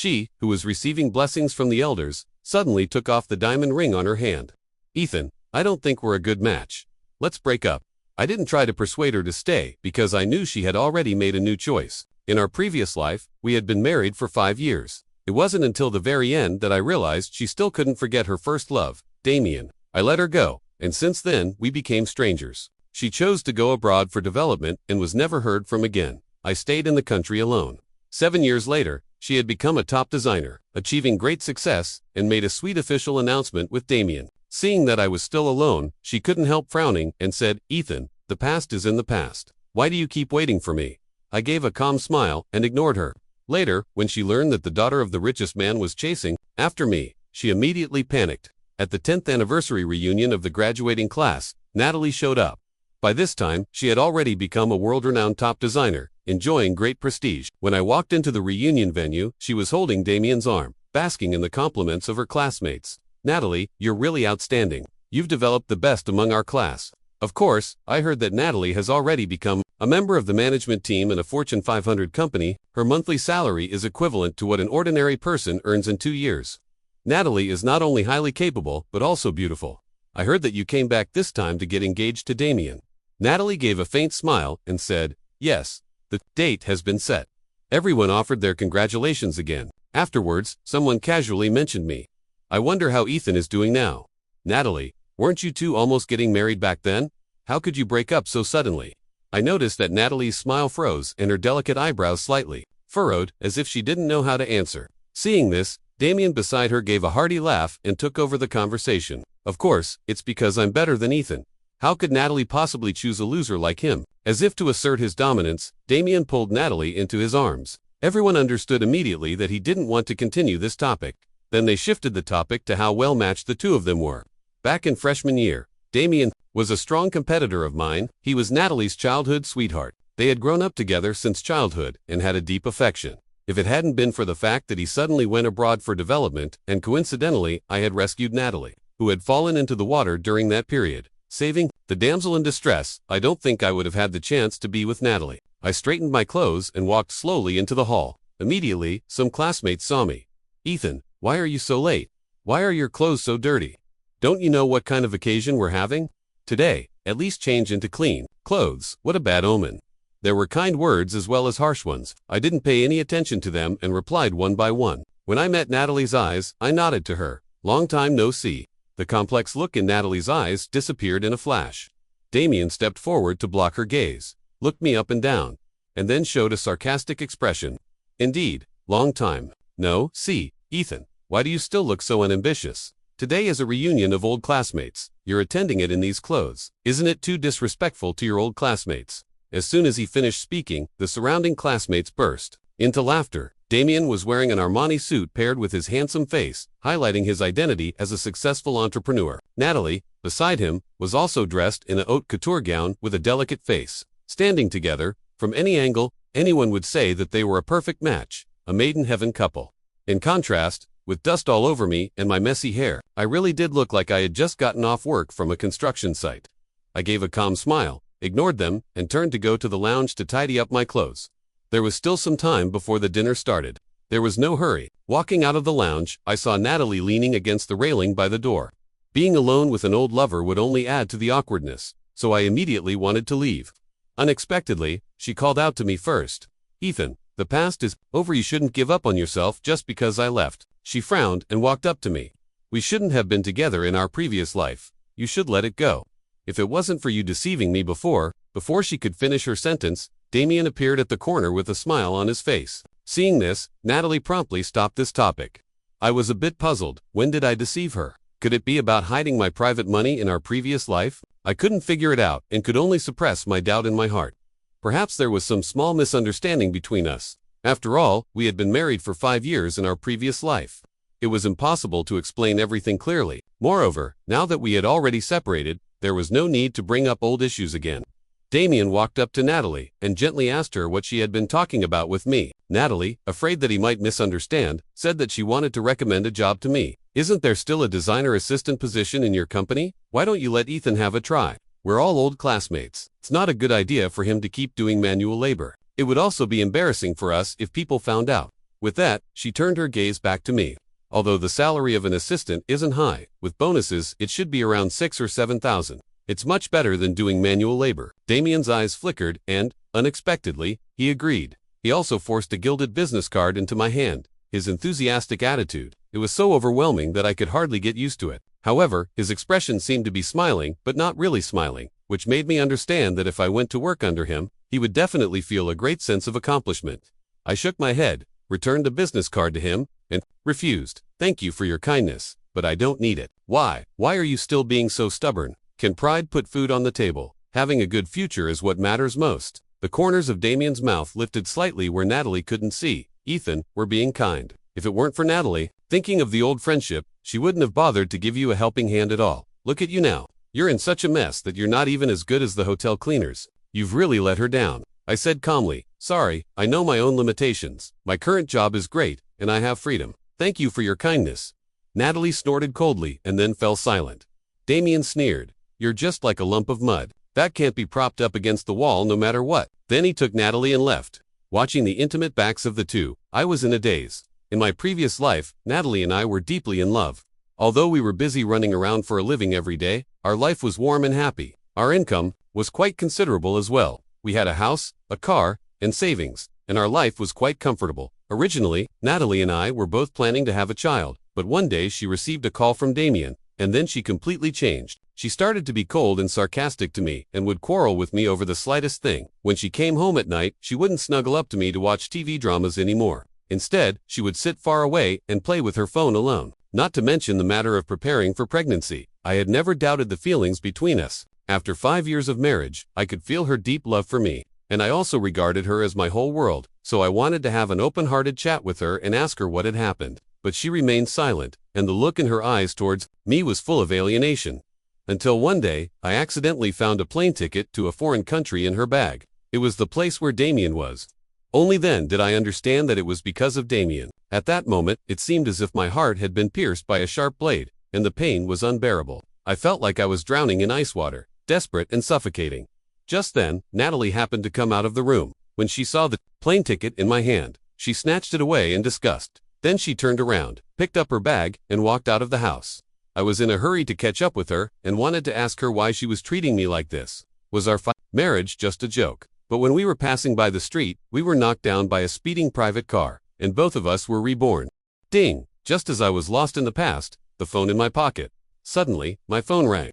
She, who was receiving blessings from the elders, suddenly took off the diamond ring on her hand. "Ethan, I don't think we're a good match. Let's break up." I didn't try to persuade her to stay because I knew she had already made a new choice. In our previous life, we had been married for 5 years. It wasn't until the very end that I realized she still couldn't forget her first love, Damien. I let her go, and since then, we became strangers. She chose to go abroad for development and was never heard from again. I stayed in the country alone. 7 years later, she had become a top designer, achieving great success, and made a sweet official announcement with Damien. Seeing that I was still alone, she couldn't help frowning and said, "Ethan, the past is in the past. Why do you keep waiting for me?" I gave a calm smile and ignored her. Later, when she learned that the daughter of the richest man was chasing after me, she immediately panicked. At the 10th anniversary reunion of the graduating class, Natalie showed up. By this time, she had already become a world-renowned top designer, enjoying great prestige. When I walked into the reunion venue, she was holding Damien's arm, basking in the compliments of her classmates. "Natalie, you're really outstanding. You've developed the best among our class." Of course, I heard that Natalie has already become a member of the management team in a Fortune 500 company. Her monthly salary is equivalent to what an ordinary person earns in 2 years. Natalie is not only highly capable, but also beautiful. "I heard that you came back this time to get engaged to Damien." Natalie gave a faint smile and said, "Yes, the date has been set." Everyone offered their congratulations again. Afterwards, someone casually mentioned me. "I wonder how Ethan is doing now." "Natalie, weren't you two almost getting married back then? How could you break up so suddenly?" I noticed that Natalie's smile froze and her delicate eyebrows slightly furrowed, as if she didn't know how to answer. Seeing this, Damien beside her gave a hearty laugh and took over the conversation. "Of course, it's because I'm better than Ethan. How could Natalie possibly choose a loser like him?" As if to assert his dominance, Damien pulled Natalie into his arms. Everyone understood immediately that he didn't want to continue this topic. Then they shifted the topic to how well matched the two of them were. Back in freshman year, Damien was a strong competitor of mine. He was Natalie's childhood sweetheart. They had grown up together since childhood and had a deep affection. If it hadn't been for the fact that he suddenly went abroad for development, and coincidentally I had rescued Natalie, who had fallen into the water during that period, saving the damsel in distress, I don't think I would have had the chance to be with Natalie. I straightened my clothes and walked slowly into the hall. Immediately, some classmates saw me. "Ethan, why are you so late? Why are your clothes so dirty? Don't you know what kind of occasion we're having? Today, at least change into clean clothes. What a bad omen." There were kind words as well as harsh ones. I didn't pay any attention to them and replied one by one. When I met Natalie's eyes, I nodded to her. "Long time no see." The complex look in Natalie's eyes disappeared in a flash. Damien stepped forward to block her gaze, looked me up and down, and then showed a sarcastic expression. "Indeed, long time no see, Ethan. Why do you still look so unambitious? Today is a reunion of old classmates. You're attending it in these clothes. Isn't it too disrespectful to your old classmates?" As soon as he finished speaking, the surrounding classmates burst into laughter. Damien was wearing an Armani suit paired with his handsome face, highlighting his identity as a successful entrepreneur. Natalie, beside him, was also dressed in a haute couture gown with a delicate face. Standing together, from any angle, anyone would say that they were a perfect match, a made-in-heaven couple. In contrast, with dust all over me and my messy hair, I really did look like I had just gotten off work from a construction site. I gave a calm smile, ignored them, and turned to go to the lounge to tidy up my clothes. There was still some time before the dinner started. There was no hurry. Walking out of the lounge, I saw Natalie leaning against the railing by the door. Being alone with an old lover would only add to the awkwardness, so I immediately wanted to leave. Unexpectedly, she called out to me first. "Ethan, the past is over. You shouldn't give up on yourself just because I left." She frowned and walked up to me. "We shouldn't have been together in our previous life. You should let it go. If it wasn't for you deceiving me before." Before she could finish her sentence, Damien appeared at the corner with a smile on his face. Seeing this, Natalie promptly stopped this topic. I was a bit puzzled. When did I deceive her? Could it be about hiding my private money in our previous life? I couldn't figure it out and could only suppress my doubt in my heart. Perhaps there was some small misunderstanding between us. After all, we had been married for 5 years in our previous life. It was impossible to explain everything clearly. Moreover, now that we had already separated, there was no need to bring up old issues again. Damien walked up to Natalie and gently asked her what she had been talking about with me. Natalie, afraid that he might misunderstand, said that she wanted to recommend a job to me. "Isn't there still a designer assistant position in your company? Why don't you let Ethan have a try? We're all old classmates. It's not a good idea for him to keep doing manual labor. It would also be embarrassing for us if people found out." With that, she turned her gaze back to me. Although the salary of an assistant isn't high, with bonuses it should be around 6 or 7,000. It's much better than doing manual labor. Damien's eyes flickered and, unexpectedly, he agreed. He also forced a gilded business card into my hand. His enthusiastic attitude, it was so overwhelming that I could hardly get used to it. However, his expression seemed to be smiling, but not really smiling, which made me understand that if I went to work under him, he would definitely feel a great sense of accomplishment. I shook my head, returned the business card to him, and refused. Thank you for your kindness, but I don't need it. Why? Why are you still being so stubborn? Can pride put food on the table? Having a good future is what matters most. The corners of Damien's mouth lifted slightly where Natalie couldn't see. Ethan, we're being kind. If it weren't for Natalie, thinking of the old friendship, she wouldn't have bothered to give you a helping hand at all. Look at you now. You're in such a mess that you're not even as good as the hotel cleaners. You've really let her down. I said calmly, sorry, I know my own limitations. My current job is great, and I have freedom. Thank you for your kindness. Natalie snorted coldly and then fell silent. Damien sneered. You're just like a lump of mud. That can't be propped up against the wall no matter what. Then he took Natalie and left. Watching the intimate backs of the two, I was in a daze. In my previous life, Natalie and I were deeply in love. Although we were busy running around for a living every day, our life was warm and happy. Our income was quite considerable as well. We had a house, a car, and savings, and our life was quite comfortable. Originally, Natalie and I were both planning to have a child, but one day she received a call from Damien, and then she completely changed. She started to be cold and sarcastic to me and would quarrel with me over the slightest thing. When she came home at night, she wouldn't snuggle up to me to watch TV dramas anymore. Instead, she would sit far away and play with her phone alone. Not to mention the matter of preparing for pregnancy. I had never doubted the feelings between us. After 5 years of marriage, I could feel her deep love for me, and I also regarded her as my whole world, so I wanted to have an open-hearted chat with her and ask her what had happened. But she remained silent, and the look in her eyes towards me was full of alienation. Until one day, I accidentally found a plane ticket to a foreign country in her bag. It was the place where Damien was. Only then did I understand that it was because of Damien. At that moment, it seemed as if my heart had been pierced by a sharp blade, and the pain was unbearable. I felt like I was drowning in ice water, desperate and suffocating. Just then, Natalie happened to come out of the room. When she saw the plane ticket in my hand, she snatched it away in disgust. Then she turned around, picked up her bag, and walked out of the house. I was in a hurry to catch up with her and wanted to ask her why she was treating me like this. Was our marriage just a joke? But when we were passing by the street, we were knocked down by a speeding private car, and both of us were reborn. Ding! Just as I was lost in the past, the phone in my pocket. Suddenly, my phone rang.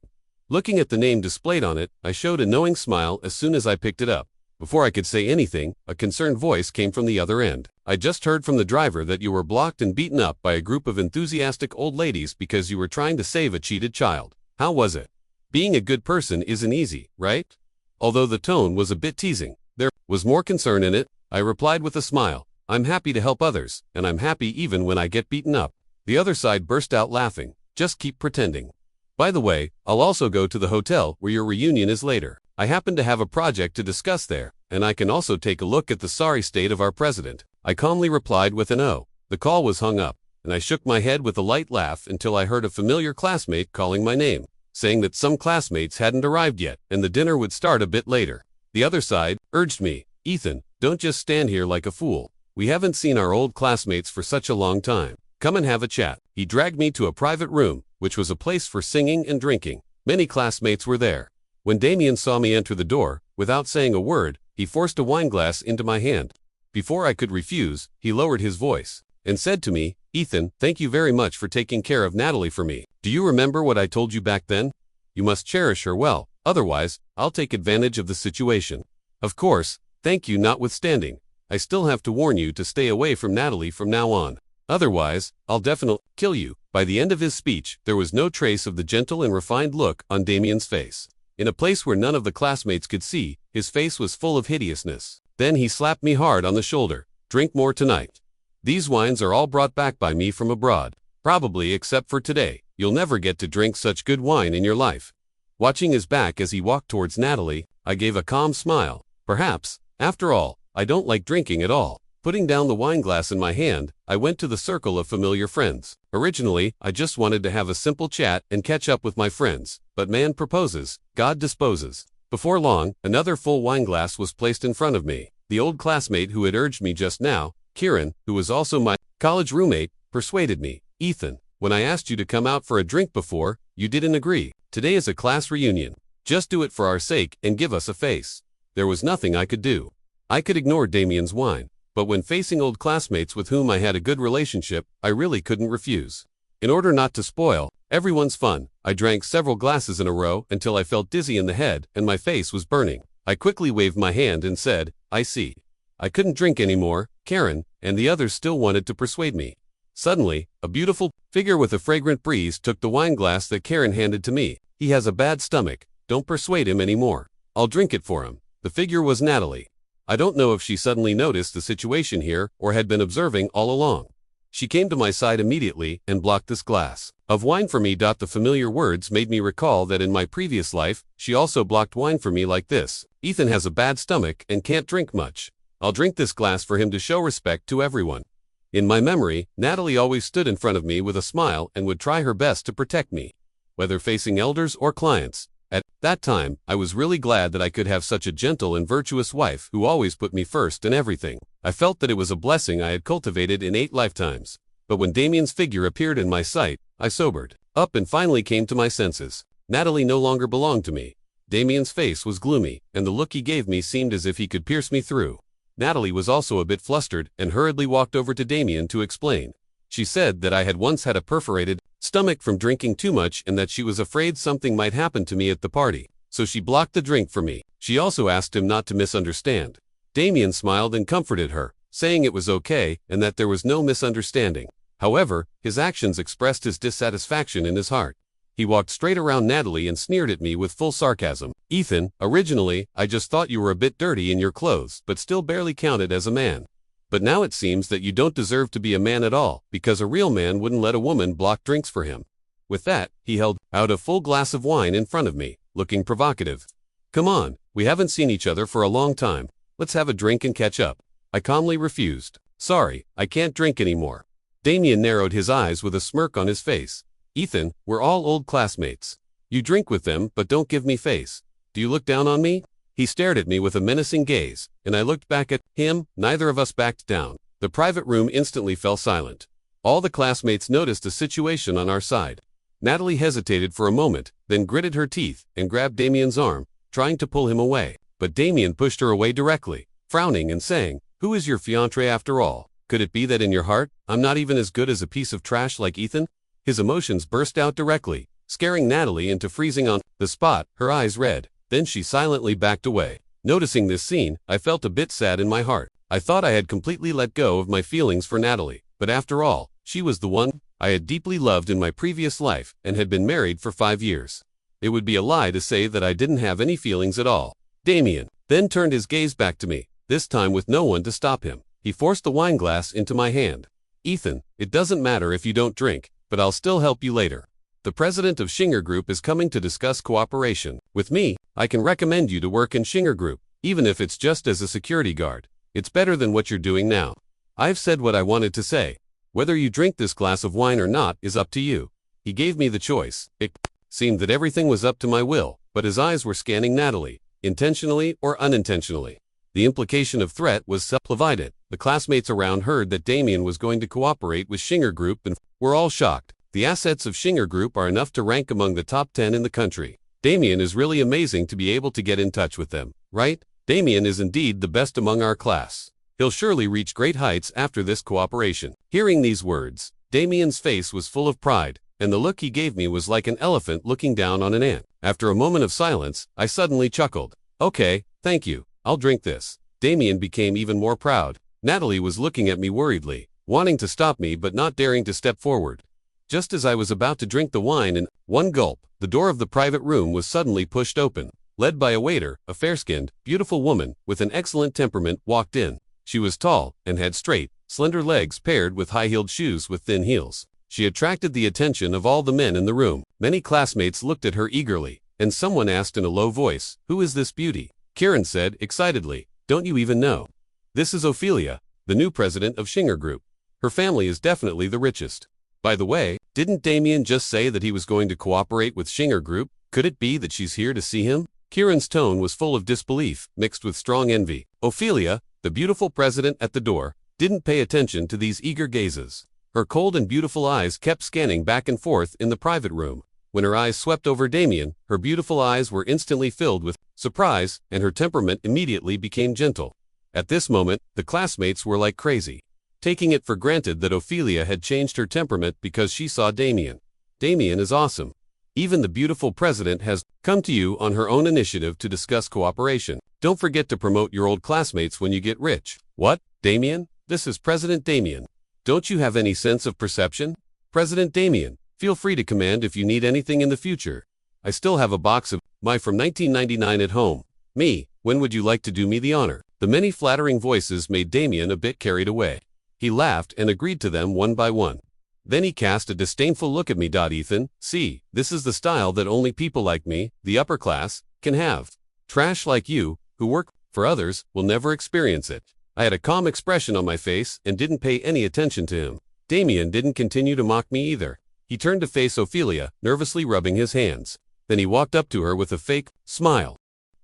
Looking at the name displayed on it, I showed a knowing smile as soon as I picked it up. Before I could say anything, a concerned voice came from the other end. I just heard from the driver that you were blocked and beaten up by a group of enthusiastic old ladies because you were trying to save a cheated child. How was it? Being a good person isn't easy, right? Although the tone was a bit teasing, there was more concern in it. I replied with a smile. I'm happy to help others, and I'm happy even when I get beaten up. The other side burst out laughing. Just keep pretending. By the way, I'll also go to the hotel where your reunion is later. I happen to have a project to discuss there, and I can also take a look at the sorry state of our president. I calmly replied with an O. The call was hung up, and I shook my head with a light laugh until I heard a familiar classmate calling my name, saying that some classmates hadn't arrived yet, and the dinner would start a bit later. The other side urged me, Ethan, don't just stand here like a fool. We haven't seen our old classmates for such a long time. Come and have a chat. He dragged me to a private room, which was a place for singing and drinking. Many classmates were there. When Damien saw me enter the door, without saying a word, he forced a wineglass into my hand. Before I could refuse, he lowered his voice and said to me, Ethan, thank you very much for taking care of Natalie for me. Do you remember what I told you back then? You must cherish her well, otherwise, I'll take advantage of the situation. Of course, thank you notwithstanding. I still have to warn you to stay away from Natalie from now on. Otherwise, I'll definitely kill you. By the end of his speech, there was no trace of the gentle and refined look on Damien's face. In a place where none of the classmates could see, his face was full of hideousness. Then he slapped me hard on the shoulder. Drink more tonight. These wines are all brought back by me from abroad. Probably except for today. You'll never get to drink such good wine in your life. Watching his back as he walked towards Natalie, I gave a calm smile. Perhaps, after all, I don't like drinking at all. Putting down the wineglass in my hand, I went to the circle of familiar friends. Originally, I just wanted to have a simple chat and catch up with my friends. But man proposes, God disposes. Before long, another full wineglass was placed in front of me. The old classmate who had urged me just now Kieran, who was also my college roommate, persuaded me. Ethan, when I asked you to come out for a drink before, you didn't agree. Today is a class reunion. Just do it for our sake and give us a face. There was nothing I could do. I could ignore Damien's whine, but when facing old classmates with whom I had a good relationship, I really couldn't refuse. In order not to spoil everyone's fun, I drank several glasses in a row until I felt dizzy in the head and my face was burning. I quickly waved my hand and said, I see. I couldn't drink anymore. Karen and the others still wanted to persuade me. Suddenly, a beautiful figure with a fragrant breeze took the wine glass that Karen handed to me. He has a bad stomach. Don't persuade him anymore. I'll drink it for him. The figure was Natalie. I don't know if she suddenly noticed the situation here or had been observing all along. She came to my side immediately and blocked this glass of wine for me. The familiar words made me recall that in my previous life, she also blocked wine for me like this. Ethan has a bad stomach and can't drink much. I'll drink this glass for him to show respect to everyone. In my memory, Natalie always stood in front of me with a smile and would try her best to protect me, whether facing elders or clients. At that time, I was really glad that I could have such a gentle and virtuous wife who always put me first in everything. I felt that it was a blessing I had cultivated in 8 lifetimes. But when Damien's figure appeared in my sight, I sobered up and finally came to my senses. Natalie no longer belonged to me. Damien's face was gloomy, and the look he gave me seemed as if he could pierce me through. Natalie was also a bit flustered and hurriedly walked over to Damien to explain. She said that I had once had a perforated stomach from drinking too much and that she was afraid something might happen to me at the party, so she blocked the drink for me. She also asked him not to misunderstand. Damien smiled and comforted her, saying it was okay and that there was no misunderstanding. However, his actions expressed his dissatisfaction in his heart. He walked straight around Natalie and sneered at me with full sarcasm. Ethan, originally, I just thought you were a bit dirty in your clothes, but still barely counted as a man. But now it seems that you don't deserve to be a man at all, because a real man wouldn't let a woman block drinks for him. With that, he held out a full glass of wine in front of me, looking provocative. Come on, we haven't seen each other for a long time. Let's have a drink and catch up. I calmly refused. Sorry, I can't drink anymore. Damien narrowed his eyes with a smirk on his face. Ethan, we're all old classmates. You drink with them, but don't give me face. Do you look down on me? He stared at me with a menacing gaze, and I looked back at him. Neither of us backed down. The private room instantly fell silent. All the classmates noticed the situation on our side. Natalie hesitated for a moment, then gritted her teeth and grabbed Damien's arm, trying to pull him away. But Damien pushed her away directly, frowning and saying, Who is your fiancé after all? Could it be that in your heart, I'm not even as good as a piece of trash like Ethan? His emotions burst out directly, scaring Natalie into freezing on the spot, her eyes red. Then she silently backed away. Noticing this scene, I felt a bit sad in my heart. I thought I had completely let go of my feelings for Natalie, but after all, she was the one I had deeply loved in my previous life and had been married for 5 years. It would be a lie to say that I didn't have any feelings at all. Damien then turned his gaze back to me, this time with no one to stop him. He forced the wine glass into my hand. Ethan, it doesn't matter if you don't drink, but I'll still help you later. The president of Shinger Group is coming to discuss cooperation with me. I can recommend you to work in Shinger Group, even if it's just as a security guard. It's better than what you're doing now. I've said what I wanted to say. Whether you drink this glass of wine or not is up to you. He gave me the choice. It seemed that everything was up to my will, but his eyes were scanning Natalie, intentionally or unintentionally. The implication of threat was self-evident. The classmates around heard that Damien was going to cooperate with Shinger Group and were all shocked. The assets of Shinger Group are enough to rank among the top 10 in the country. Damien is really amazing to be able to get in touch with them, right? Damien is indeed the best among our class. He'll surely reach great heights after this cooperation. Hearing these words, Damien's face was full of pride, and the look he gave me was like an elephant looking down on an ant. After a moment of silence, I suddenly chuckled. Okay, thank you. I'll drink this. Damien became even more proud. Natalie was looking at me worriedly, wanting to stop me but not daring to step forward. Just as I was about to drink the wine in one gulp, the door of the private room was suddenly pushed open. Led by a waiter, a fair-skinned, beautiful woman with an excellent temperament walked in. She was tall and had straight, slender legs paired with high-heeled shoes with thin heels. She attracted the attention of all the men in the room. Many classmates looked at her eagerly, and someone asked in a low voice, "Who is this beauty?" Kieran said excitedly, "Don't you even know? This is Ophelia, the new president of Shinger Group. Her family is definitely the richest. By the way, didn't Damien just say that he was going to cooperate with Shinger Group? Could it be that she's here to see him?" Kieran's tone was full of disbelief, mixed with strong envy. Ophelia, the beautiful president at the door, didn't pay attention to these eager gazes. Her cold and beautiful eyes kept scanning back and forth in the private room. When her eyes swept over Damien, her beautiful eyes were instantly filled with surprise, and her temperament immediately became gentle. At this moment, the classmates were like crazy, taking it for granted that Ophelia had changed her temperament because she saw Damien. Damien is awesome. Even the beautiful president has come to you on her own initiative to discuss cooperation. Don't forget to promote your old classmates when you get rich. What, Damien? This is President Damien. Don't you have any sense of perception? President Damien, feel free to command if you need anything in the future. I still have a box of my from 1999 at home. Me, when would you like to do me the honor? The many flattering voices made Damien a bit carried away. He laughed and agreed to them one by one. Then he cast a disdainful look at me. Ethan, see, this is the style that only people like me, the upper class, can have. Trash like you, who work for others, will never experience it. I had a calm expression on my face and didn't pay any attention to him. Damien didn't continue to mock me either. He turned to face Ophelia, nervously rubbing his hands. Then he walked up to her with a fake smile.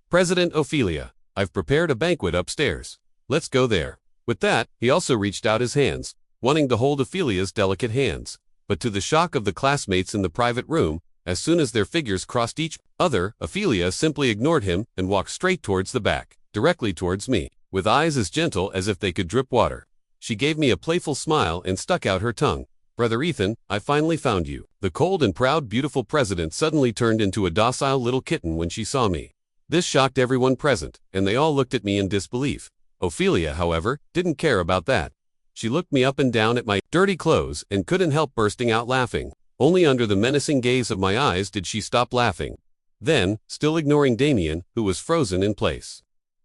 President Ophelia, I've prepared a banquet upstairs. Let's go there. With that, he also reached out his hands, wanting to hold Ophelia's delicate hands. But to the shock of the classmates in the private room, as soon as their figures crossed each other, Ophelia simply ignored him and walked straight towards the back, directly towards me, with eyes as gentle as if they could drip water. She gave me a playful smile and stuck out her tongue. Brother Ethan, I finally found you. The cold and proud beautiful president suddenly turned into a docile little kitten when she saw me. This shocked everyone present, and they all looked at me in disbelief. Ophelia, however, didn't care about that. She looked me up and down at my dirty clothes and couldn't help bursting out laughing. Only under the menacing gaze of my eyes did she stop laughing. Then, still ignoring Damien, who was frozen in place,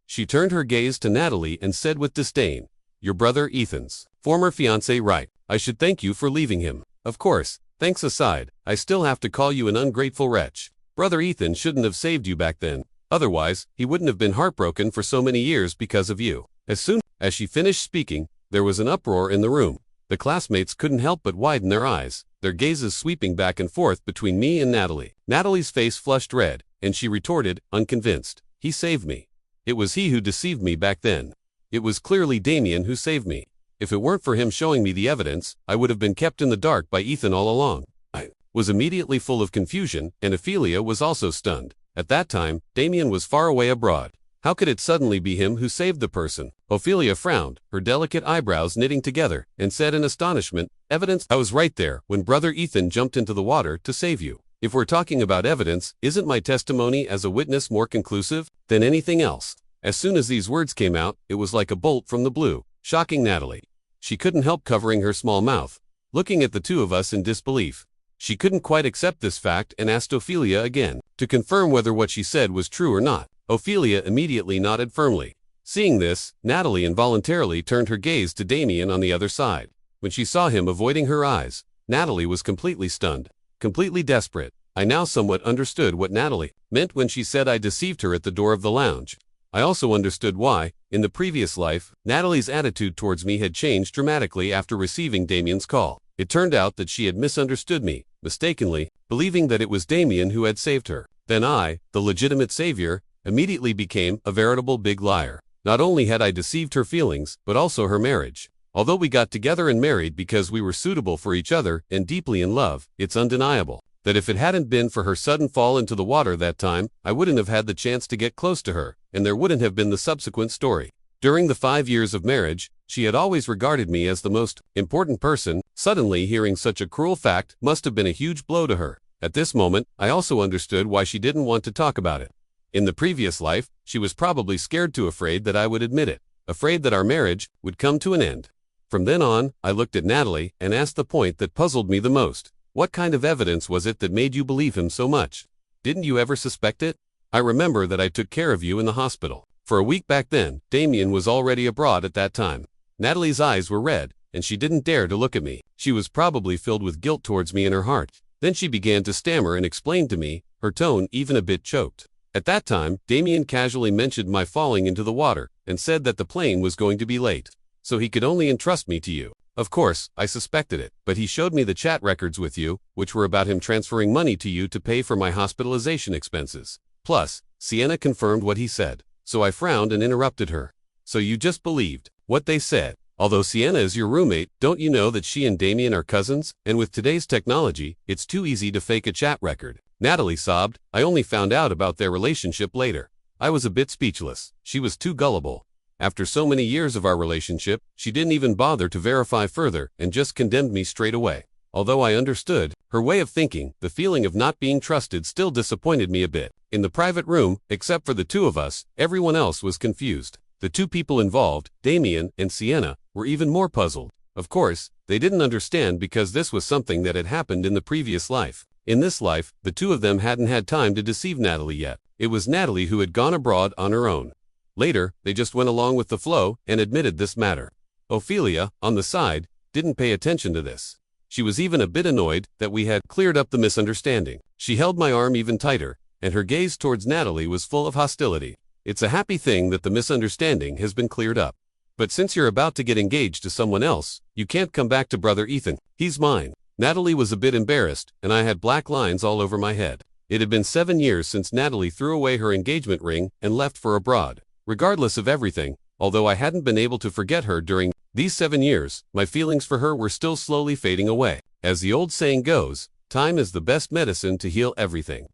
she turned her gaze to Natalie and said with disdain, "Your brother Ethan's former fiancé, right? I should thank you for leaving him. Of course, thanks aside, I still have to call you an ungrateful wretch. Brother Ethan shouldn't have saved you back then. Otherwise, he wouldn't have been heartbroken for so many years because of you." As soon as she finished speaking, there was an uproar in the room. The classmates couldn't help but widen their eyes, their gazes sweeping back and forth between me and Natalie. Natalie's face flushed red, and she retorted, unconvinced, "He saved me. It was he who deceived me back then. It was clearly Damien who saved me. If it weren't for him showing me the evidence, I would have been kept in the dark by Ethan all along." I was immediately full of confusion, and Ophelia was also stunned. At that time, Damien was far away abroad. How could it suddenly be him who saved the person? Ophelia frowned, her delicate eyebrows knitting together, and said in astonishment, "Evidence? I was right there when Brother Ethan jumped into the water to save you. If we're talking about evidence, isn't my testimony as a witness more conclusive than anything else?" As soon as these words came out, it was like a bolt from the blue, shocking Natalie. She couldn't help covering her small mouth, looking at the two of us in disbelief. She couldn't quite accept this fact and asked Ophelia again to confirm whether what she said was true or not. Ophelia immediately nodded firmly. Seeing this, Natalie involuntarily turned her gaze to Damien on the other side. When she saw him avoiding her eyes, Natalie was completely stunned, completely desperate. I now somewhat understood what Natalie meant when she said I deceived her at the door of the lounge. I also understood why, in the previous life, Natalie's attitude towards me had changed dramatically after receiving Damien's call. It turned out that she had misunderstood me, mistakenly, believing that it was Damien who had saved her. Then I, the legitimate savior, immediately became a veritable big liar. Not only had I deceived her feelings, but also her marriage. Although we got together and married because we were suitable for each other and deeply in love, it's undeniable that if it hadn't been for her sudden fall into the water that time, I wouldn't have had the chance to get close to her, and there wouldn't have been the subsequent story. During the 5 years of marriage, she had always regarded me as the most important person. Suddenly hearing such a cruel fact must have been a huge blow to her. At this moment, I also understood why she didn't want to talk about it. In the previous life, she was probably scared too afraid that I would admit it, afraid that our marriage would come to an end. From then on, I looked at Natalie and asked the point that puzzled me the most. What kind of evidence was it that made you believe him so much? Didn't you ever suspect it? I remember that I took care of you in the hospital. For a week back then, Damien was already abroad at that time. Natalie's eyes were red, and she didn't dare to look at me. She was probably filled with guilt towards me in her heart. Then she began to stammer and explain to me, her tone even a bit choked. At that time, Damien casually mentioned my falling into the water, and said that the plane was going to be late, so he could only entrust me to you. Of course, I suspected it, but he showed me the chat records with you, which were about him transferring money to you to pay for my hospitalization expenses. Plus, Sienna confirmed what he said. So I frowned and interrupted her. So you just believed what they said? Although Sienna is your roommate, don't you know that she and Damien are cousins? And with today's technology, it's too easy to fake a chat record. Natalie sobbed. I only found out about their relationship later. I was a bit speechless. She was too gullible. After so many years of our relationship, she didn't even bother to verify further and just condemned me straight away. Although I understood her way of thinking, the feeling of not being trusted still disappointed me a bit. In the private room, except for the two of us, everyone else was confused. The two people involved, Damien and Sienna, were even more puzzled. Of course, they didn't understand because this was something that had happened in the previous life. In this life, the two of them hadn't had time to deceive Natalie yet. It was Natalie who had gone abroad on her own. Later, they just went along with the flow and admitted this matter. Ophelia, on the side, didn't pay attention to this. She was even a bit annoyed that we had cleared up the misunderstanding. She held my arm even tighter, and her gaze towards Natalie was full of hostility. It's a happy thing that the misunderstanding has been cleared up. But since you're about to get engaged to someone else, you can't come back to brother Ethan. He's mine. Natalie was a bit embarrassed, and I had black lines all over my head. It had been 7 years since Natalie threw away her engagement ring and left for abroad. Regardless of everything, although I hadn't been able to forget her during these 7 years, my feelings for her were still slowly fading away. As the old saying goes, time is the best medicine to heal everything.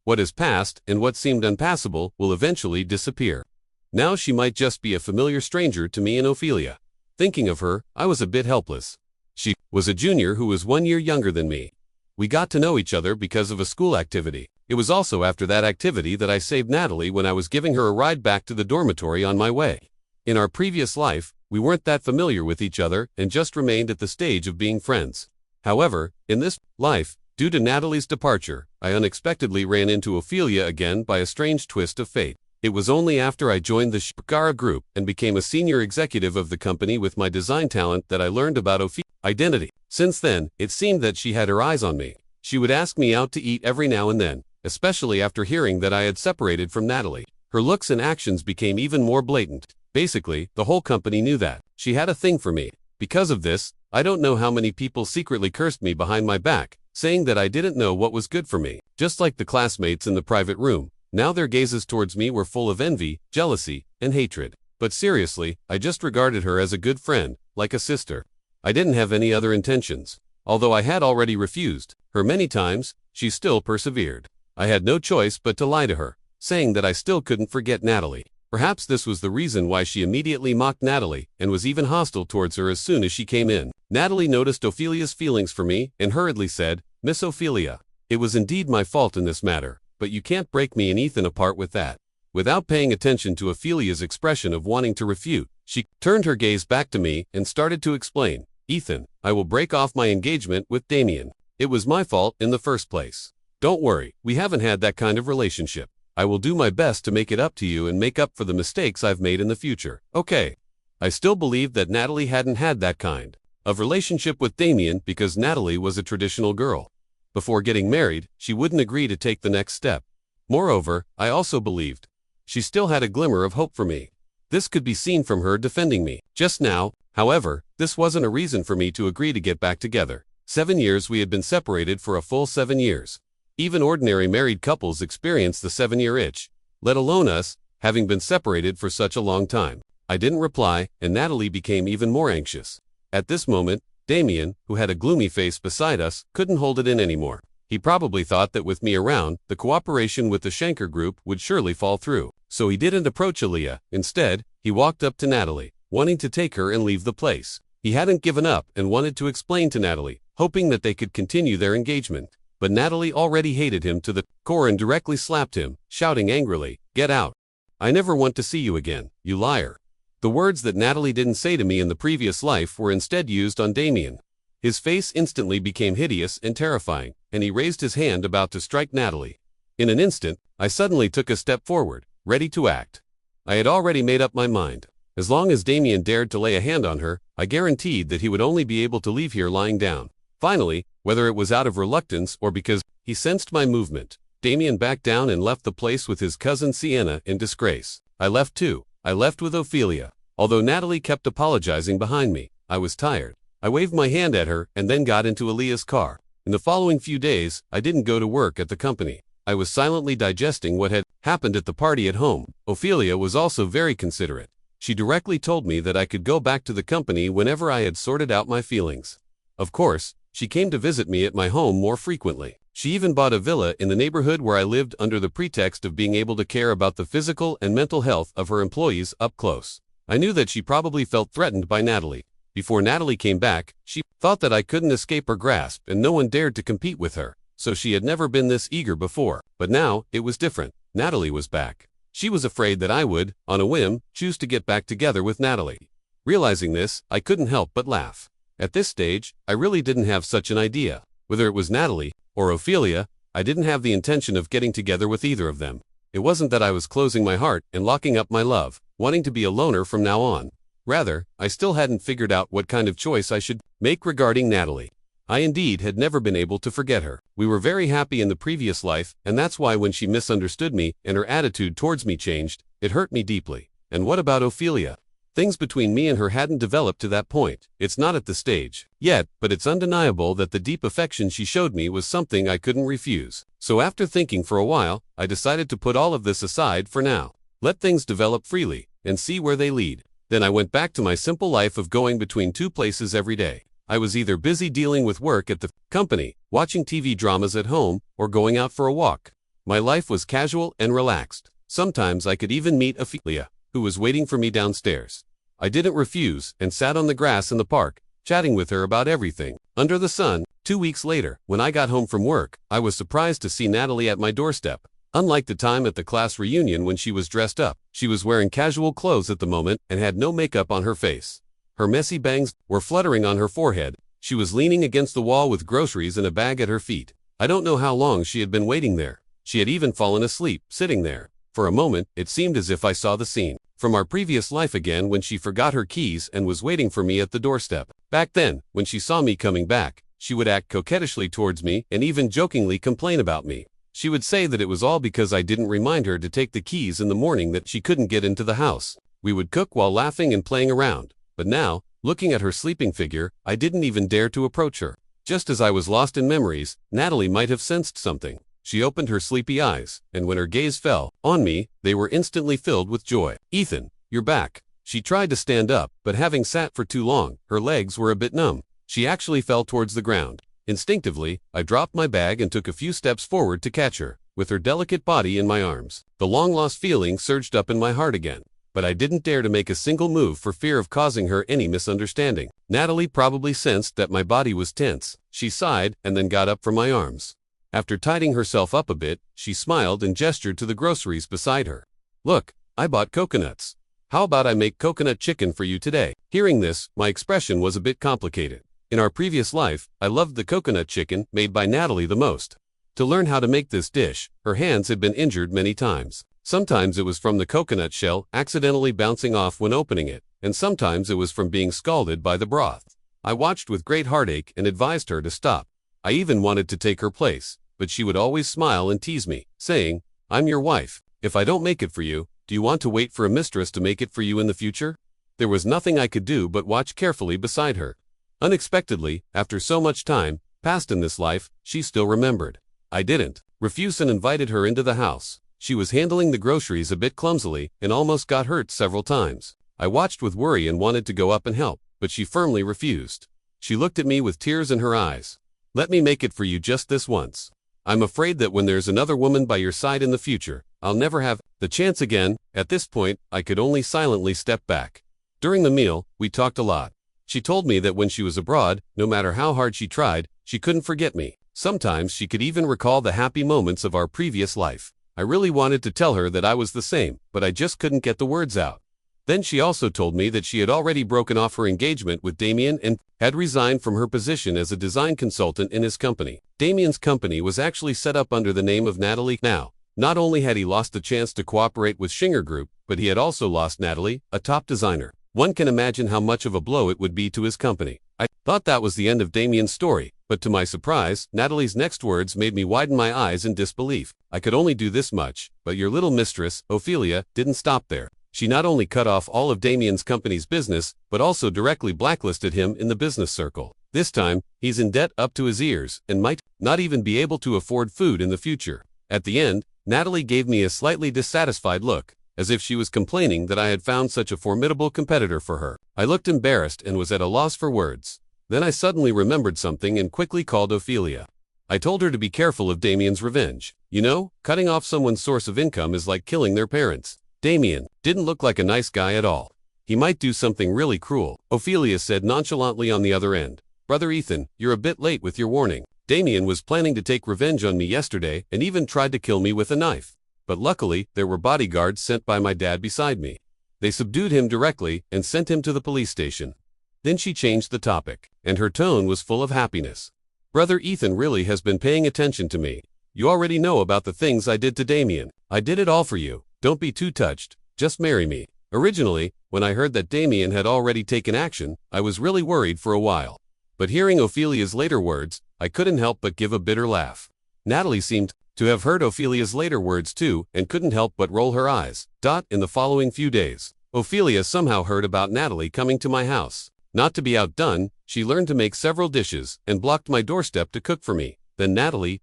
What is past and what seemed unpassable will eventually disappear. Now she might just be a familiar stranger to me and Ophelia. Thinking of her, I was a bit helpless. She was a junior who was 1 year younger than me. We got to know each other because of a school activity. It was also after that activity that I saved Natalie when I was giving her a ride back to the dormitory on my way. In our previous life, we weren't that familiar with each other and just remained at the stage of being friends. However, in this life, due to Natalie's departure, I unexpectedly ran into Ophelia again by a strange twist of fate. It was only after I joined the Shpagara group and became a senior executive of the company with my design talent that I learned about Ophelia's identity. Since then, it seemed that she had her eyes on me. She would ask me out to eat every now and then, especially after hearing that I had separated from Natalie. Her looks and actions became even more blatant. Basically, the whole company knew that she had a thing for me. Because of this, I don't know how many people secretly cursed me behind my back, saying that I didn't know what was good for me. Just like the classmates in the private room, now their gazes towards me were full of envy, jealousy, and hatred. But seriously, I just regarded her as a good friend, like a sister. I didn't have any other intentions. Although I had already refused her many times, she still persevered. I had no choice but to lie to her, saying that I still couldn't forget Natalie. Perhaps this was the reason why she immediately mocked Natalie and was even hostile towards her as soon as she came in. Natalie noticed Ophelia's feelings for me and hurriedly said, "Miss Ophelia, it was indeed my fault in this matter, but you can't break me and Ethan apart with that." Without paying attention to Ophelia's expression of wanting to refute, she turned her gaze back to me and started to explain, "Ethan, I will break off my engagement with Damien. It was my fault in the first place. Don't worry, we haven't had that kind of relationship. I will do my best to make it up to you and make up for the mistakes I've made in the future. Okay." I still believed that Natalie hadn't had that kind of relationship with Damien because Natalie was a traditional girl. Before getting married, she wouldn't agree to take the next step. Moreover, I also believed she still had a glimmer of hope for me. This could be seen from her defending me just now. However, this wasn't a reason for me to agree to get back together. 7 years we had been separated for a full 7 years. Even ordinary married couples experience the 7-year itch, let alone us, having been separated for such a long time. I didn't reply, and Natalie became even more anxious. At this moment, Damien, who had a gloomy face beside us, couldn't hold it in anymore. He probably thought that with me around, the cooperation with the Schenker group would surely fall through. So he didn't approach Aaliyah. Instead, he walked up to Natalie, wanting to take her and leave the place. He hadn't given up and wanted to explain to Natalie, hoping that they could continue their engagement. But Natalie already hated him to the core and directly slapped him, shouting angrily, "Get out. I never want to see you again, you liar." The words that Natalie didn't say to me in the previous life were instead used on Damien. His face instantly became hideous and terrifying, and he raised his hand about to strike Natalie. In an instant, I suddenly took a step forward, ready to act. I had already made up my mind. As long as Damien dared to lay a hand on her, I guaranteed that he would only be able to leave here lying down. Finally, whether it was out of reluctance or because he sensed my movement, Damien backed down and left the place with his cousin Sienna in disgrace. I left too. I left with Ophelia. Although Natalie kept apologizing behind me, I was tired. I waved my hand at her and then got into Aaliyah's car. In the following few days, I didn't go to work at the company. I was silently digesting what had happened at the party at home. Ophelia was also very considerate. She directly told me that I could go back to the company whenever I had sorted out my feelings. Of course, she came to visit me at my home more frequently. She even bought a villa in the neighborhood where I lived under the pretext of being able to care about the physical and mental health of her employees up close. I knew that she probably felt threatened by Natalie. Before Natalie came back, she thought that I couldn't escape her grasp and no one dared to compete with her, so she had never been this eager before. But now, it was different. Natalie was back. She was afraid that I would, on a whim, choose to get back together with Natalie. Realizing this, I couldn't help but laugh. At this stage, I really didn't have such an idea. Whether it was Natalie or Ophelia, I didn't have the intention of getting together with either of them. It wasn't that I was closing my heart and locking up my love, wanting to be a loner from now on. Rather, I still hadn't figured out what kind of choice I should make regarding Natalie. I indeed had never been able to forget her. We were very happy in the previous life, and that's why when she misunderstood me and her attitude towards me changed, it hurt me deeply. And what about Ophelia? Things between me and her hadn't developed to that point. It's not at the stage yet, but it's undeniable that the deep affection she showed me was something I couldn't refuse. So after thinking for a while, I decided to put all of this aside for now. Let things develop freely, and see where they lead. Then I went back to my simple life of going between two places every day. I was either busy dealing with work at the company, watching TV dramas at home, or going out for a walk. My life was casual and relaxed. Sometimes I could even meet Ophelia, who was waiting for me downstairs. I didn't refuse and sat on the grass in the park, chatting with her about everything under the sun. 2 weeks later, when I got home from work, I was surprised to see Natalie at my doorstep. Unlike the time at the class reunion when she was dressed up, she was wearing casual clothes at the moment and had no makeup on her face. Her messy bangs were fluttering on her forehead. She was leaning against the wall with groceries and a bag at her feet. I don't know how long she had been waiting there. She had even fallen asleep, sitting there. For a moment, it seemed as if I saw the scene from our previous life again when she forgot her keys and was waiting for me at the doorstep. Back then, when she saw me coming back, she would act coquettishly towards me and even jokingly complain about me. She would say that it was all because I didn't remind her to take the keys in the morning that she couldn't get into the house. We would cook while laughing and playing around. But now, looking at her sleeping figure, I didn't even dare to approach her. Just as I was lost in memories, Natalie might have sensed something. She opened her sleepy eyes, and when her gaze fell on me, they were instantly filled with joy. "Ethan, you're back." She tried to stand up, but having sat for too long, her legs were a bit numb. She actually fell towards the ground. Instinctively, I dropped my bag and took a few steps forward to catch her, with her delicate body in my arms. The long-lost feeling surged up in my heart again, but I didn't dare to make a single move for fear of causing her any misunderstanding. Natalie probably sensed that my body was tense. She sighed and then got up from my arms. After tidying herself up a bit, she smiled and gestured to the groceries beside her. "Look, I bought coconuts. How about I make coconut chicken for you today?" Hearing this, my expression was a bit complicated. In our previous life, I loved the coconut chicken made by Natalie the most. To learn how to make this dish, her hands had been injured many times. Sometimes it was from the coconut shell accidentally bouncing off when opening it, and sometimes it was from being scalded by the broth. I watched with great heartache and advised her to stop. I even wanted to take her place, but she would always smile and tease me, saying, "I'm your wife. If I don't make it for you, do you want to wait for a mistress to make it for you in the future?" There was nothing I could do but watch carefully beside her. Unexpectedly, after so much time passed in this life, she still remembered. I didn't refuse and invited her into the house. She was handling the groceries a bit clumsily and almost got hurt several times. I watched with worry and wanted to go up and help, but she firmly refused. She looked at me with tears in her eyes. "Let me make it for you just this once. I'm afraid that when there's another woman by your side in the future, I'll never have the chance again." At this point, I could only silently step back. During the meal, we talked a lot. She told me that when she was abroad, no matter how hard she tried, she couldn't forget me. Sometimes she could even recall the happy moments of our previous life. I really wanted to tell her that I was the same, but I just couldn't get the words out. Then she also told me that she had already broken off her engagement with Damien and had resigned from her position as a design consultant in his company. Damien's company was actually set up under the name of Natalie. Now, not only had he lost the chance to cooperate with Schinger Group, but he had also lost Natalie, a top designer. One can imagine how much of a blow it would be to his company. I thought that was the end of Damien's story, but to my surprise, Natalie's next words made me widen my eyes in disbelief. "I could only do this much, but your little mistress, Ophelia, didn't stop there. She not only cut off all of Damien's company's business, but also directly blacklisted him in the business circle. This time, he's in debt up to his ears and might not even be able to afford food in the future." At the end, Natalie gave me a slightly dissatisfied look, as if she was complaining that I had found such a formidable competitor for her. I looked embarrassed and was at a loss for words. Then I suddenly remembered something and quickly called Ophelia. I told her to be careful of Damien's revenge. You know, cutting off someone's source of income is like killing their parents. Damien didn't look like a nice guy at all. He might do something really cruel. Ophelia said nonchalantly on the other end. Brother Ethan, you're a bit late with your warning. Damien was planning to take revenge on me yesterday and even tried to kill me with a knife. But luckily, there were bodyguards sent by my dad beside me. They subdued him directly and sent him to the police station. Then she changed the topic, and her tone was full of happiness. Brother Ethan really has been paying attention to me. You already know about the things I did to Damien. I did it all for you. Don't be too touched. Just marry me. Originally, when I heard that Damien had already taken action, I was really worried for a while. But hearing Ophelia's later words, I couldn't help but give a bitter laugh. Natalie seemed to have heard Ophelia's later words too and couldn't help but roll her eyes. In the following few days, Ophelia somehow heard about Natalie coming to my house. Not to be outdone, she learned to make several dishes and blocked my doorstep to cook for me. Then Natalie,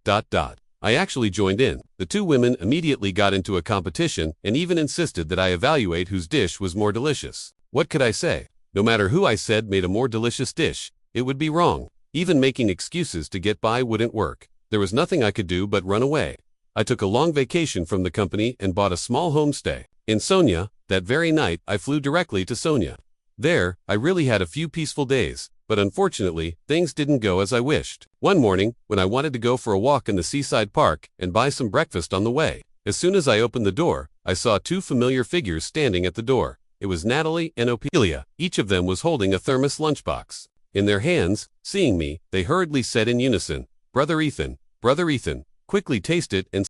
I actually joined in. The two women immediately got into a competition and even insisted that I evaluate whose dish was more delicious. What could I say? No matter who I said made a more delicious dish, it would be wrong. Even making excuses to get by wouldn't work. There was nothing I could do but run away. I took a long vacation from the company and bought a small homestay in Sonia. That very night, I flew directly to Sonia. There, I really had a few peaceful days, but unfortunately, things didn't go as I wished. One morning, when I wanted to go for a walk in the seaside park and buy some breakfast on the way, as soon as I opened the door, I saw two familiar figures standing at the door. It was Natalie and Ophelia. Each of them was holding a thermos lunchbox in their hands. Seeing me, they hurriedly said in unison, Brother Ethan, quickly taste it and